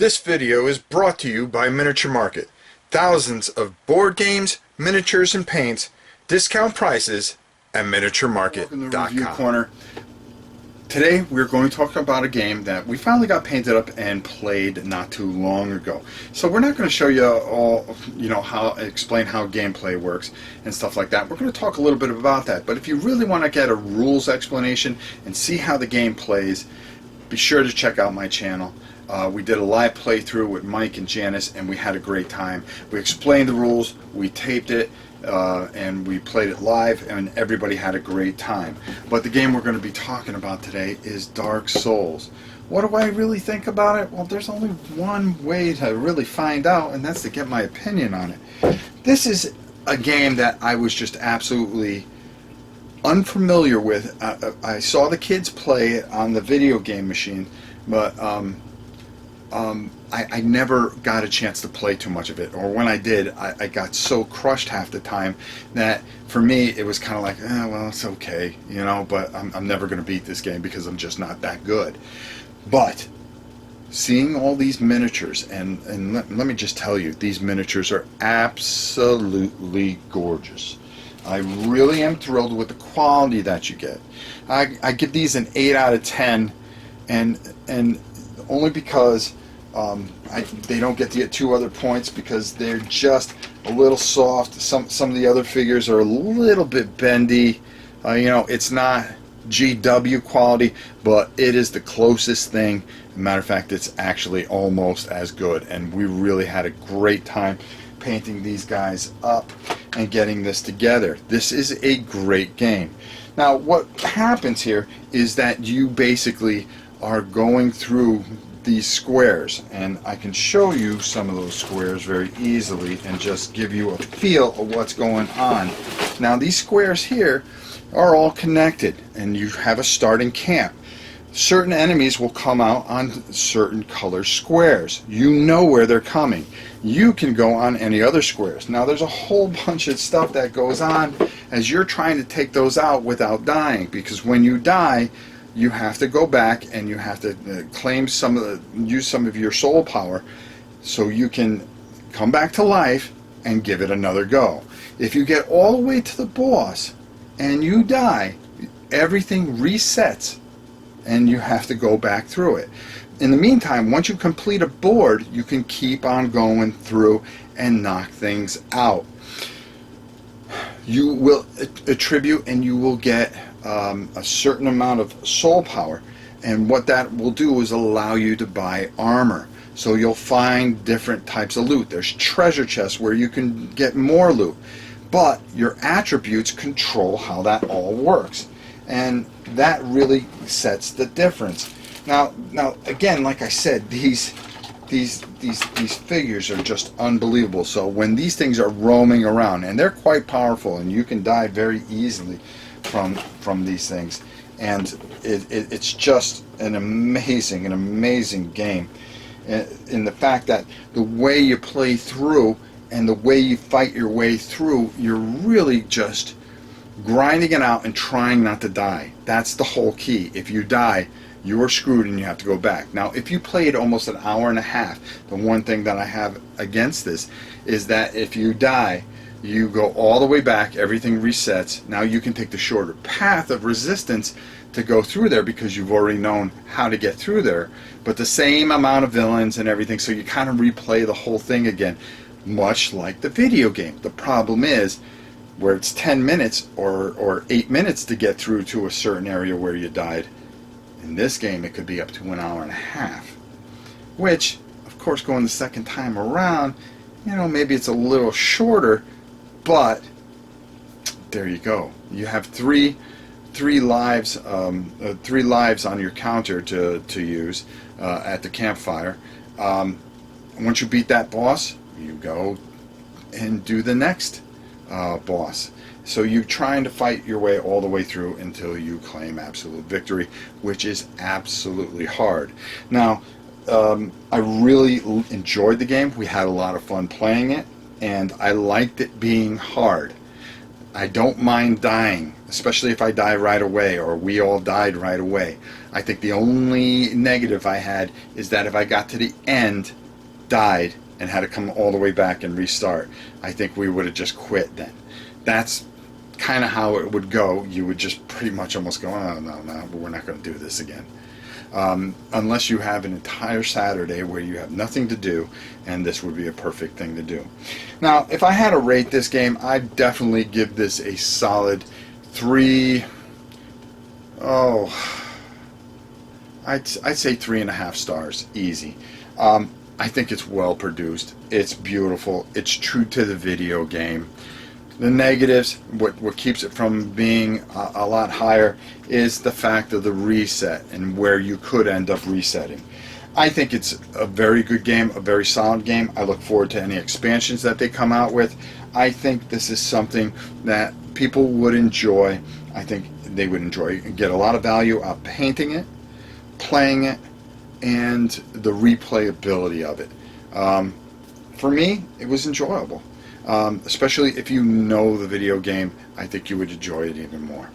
This video is brought to you by Miniature Market. Thousands of board games, miniatures, and paints. Discount prices at Welcome to the Review miniaturemarket.com. Corner. Today we're going to talk about a game that we finally got painted up and played not too long ago. So we're not going to show you all, explain how gameplay works and stuff like that. We're going to talk a little bit about that. But if you really want to get a rules explanation and see how the game plays, be sure to check out my channel. We did a live playthrough with Mike and Janice, and we had a great time. We explained the rules, we taped it, and we played it live, and everybody had a great time. But the game we're going to be talking about today is Dark Souls. What do I really think about it? Well, there's only one way to really find out, and that's to get my opinion on it. This is a game that I was just absolutely unfamiliar with. I saw the kids play it on the video game machine, but I never got a chance to play too much of it, or when I did, I got so crushed half the time that for me it was kind of like, well, it's okay, but I'm never going to beat this game because I'm just not that good. But seeing all these miniatures, and let me just tell you, these miniatures are absolutely gorgeous. I really am thrilled with the quality that you get. I give these an 8 out of 10, and only because they don't get the 2 other points because they're just a little soft. Some of the other figures are a little bit bendy. It's not GW quality, but it is the closest thing. Matter of fact, it's actually almost as good, and we really had a great time painting these guys up and getting this together. This is a great game. Now, what happens here is that you basically are going through these squares, and I can show you some of those squares very easily and just give you a feel of what's going on. Now, these squares here are all connected, and you have a starting camp. Certain enemies will come out on certain color squares. You know where they're coming. You can go on any other squares. Now, there's a whole bunch of stuff that goes on as you're trying to take those out without dying, because when you die, you have to go back and you have to use some of your soul power so you can come back to life and give it another go. If you get all the way to the boss and you die, everything resets and you have to go back through it. In the meantime, once you complete a board, you can keep on going through and knock things out. You will attribute and you will get a certain amount of soul power, and what that will do is allow you to buy armor. So you'll find different types of loot. There's treasure chests where you can get more loot, but your attributes control how that all works, and that really sets the difference. Now again, like I said, these figures are just unbelievable. So when these things are roaming around, and they're quite powerful, and you can die very easily from these things, and it's just an amazing game. In the fact that the way you play through and the way you fight your way through, you're really just grinding it out and trying not to die. That's the whole key. If you die, you are screwed and you have to go back. Now, if you played almost an hour and a half, the one thing that I have against this is that if you die, you go all the way back, everything resets. Now you can take the shorter path of resistance to go through there because you've already known how to get through there. But the same amount of villains and everything, so you kind of replay the whole thing again, much like the video game. The problem is, where it's 10 minutes or 8 minutes to get through to a certain area where you died, in this game it could be up to an hour and a half. Which, of course, going the second time around, maybe it's a little shorter, but there you go. You have three lives on your counter to use at the campfire. Once you beat that boss, you go and do the next boss. So you're trying to fight your way all the way through until you claim absolute victory, which is absolutely hard. Now, I really enjoyed the game. We had a lot of fun playing it, and I liked it being hard. I don't mind dying, especially if I die right away or we all died right away. I think the only negative I had is that if I got to the end, died, and had to come all the way back and restart, I think we would have just quit then. That's kind of how it would go. You would just pretty much almost go, oh, no, we're not going to do this again. Unless you have an entire Saturday where you have nothing to do, and this would be a perfect thing to do. Now, if I had to rate this game, I'd definitely give this a solid 3. I'd say 3.5 stars, easy. I think it's well produced. It's beautiful. It's true to the video game. The negatives, what keeps it from being a lot higher, is the fact of the reset and where you could end up resetting. I think it's a very good game, a very solid game. I look forward to any expansions that they come out with. I think this is something that people would enjoy. I think they would enjoy and get a lot of value out painting it, playing it, and the replayability of it. For me, it was enjoyable. Especially if you know the video game, I think you would enjoy it even more.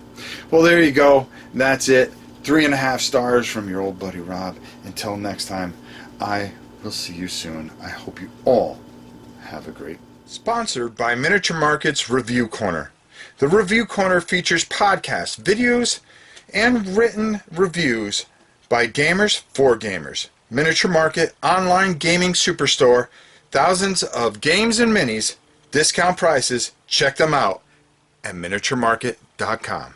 Well, there you go. That's it. 3.5 stars from your old buddy Rob. Until next time, I will see you soon. I hope you all have a great. Sponsored by Miniature Market's Review Corner. The Review Corner features podcasts, videos, and written reviews by gamers for gamers. Miniature Market, online gaming superstore, thousands of games and minis, discount prices. Check them out at miniaturemarket.com.